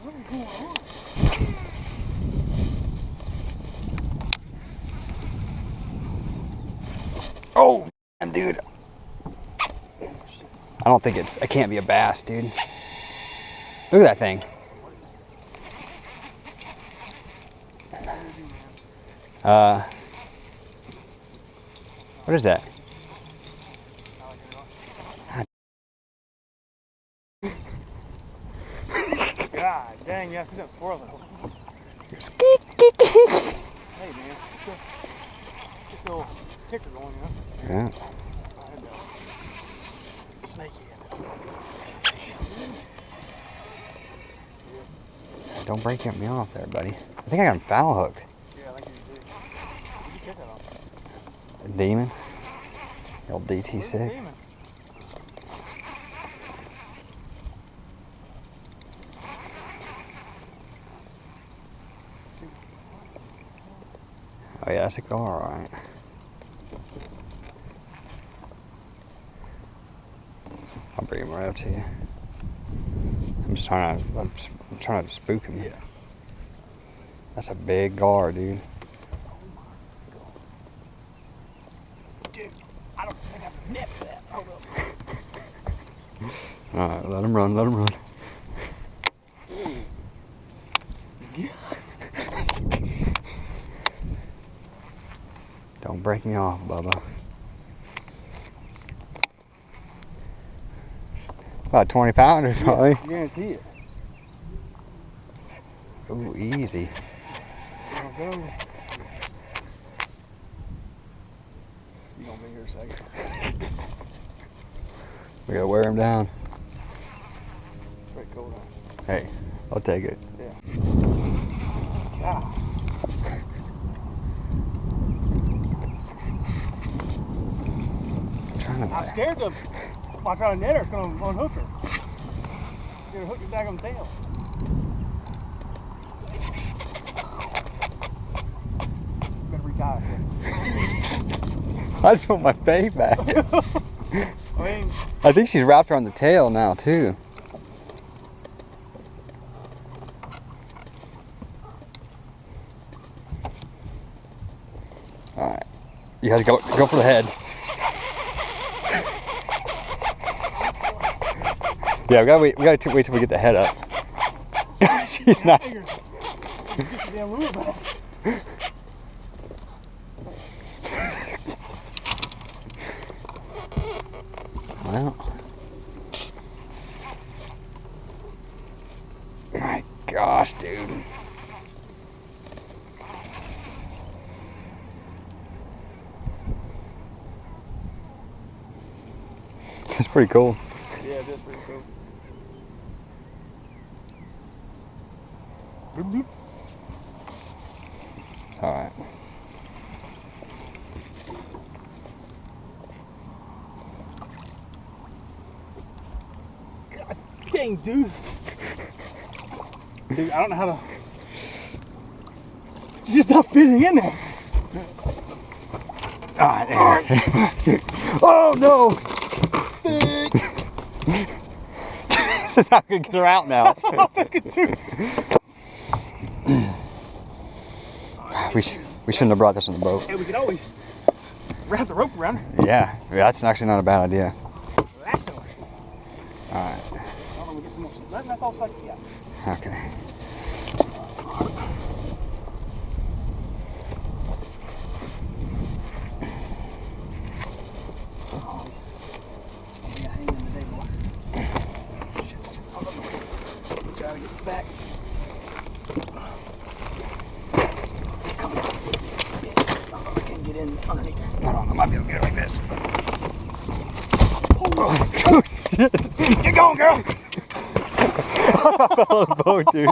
What is going on? Oh, dude. I don't think it can't be a bass, dude. Look at that thing. What is that? God dang, yeah, I see that swirl though. Hey man, it's a little ticker going, you know? Yeah. Snaky. Don't break me off there, buddy. I think I got him foul hooked. Yeah, I think you did. Where'd you catch that off? A demon. The old DT6. Where's the demon? Oh yeah, that's a gar, alright. I'll bring him right up to you. I'm trying to spook him. Yeah. That's a big gar, dude. Dude, I don't think I have a net for that. Hold up. Alright, let him run, let him run. Don't break me off, Bubba. About 20 pounders, probably. Yeah, guarantee it. Ooh, easy. I'll go. You gonna be here a second? We gotta wear him down. It's pretty cool, huh? Hey, I'll take it. Yeah. God. I'm scared of if I try to net her, it's going to unhook her. It's going to hook your daggum tail. Better retire it. I just want my face back. I mean, I think she's wrapped around the tail now, too. Alright. You guys go for the head. Yeah, we gotta wait till we get the head up. She's not. get your damn lure back. Well. My gosh, dude. That's pretty cool. Yeah, it is pretty cool. All right. God dang, dude. Dude, I don't know how to. It's just not fitting in there. All right. Oh no! This is not gonna get her out now. I'm thinking too. We shouldn't have brought this on the boat. Hey, we could always wrap the rope around her. Yeah, that's actually not a bad idea. That's all right. All right. I'm gonna get some more. That's all sucky. Yeah. Okay. Gotta get back. Come on. I can't get in underneath there. Hold on, I might be able to get it like this. Oh, shit. get going, girl. I fell on the boat, dude.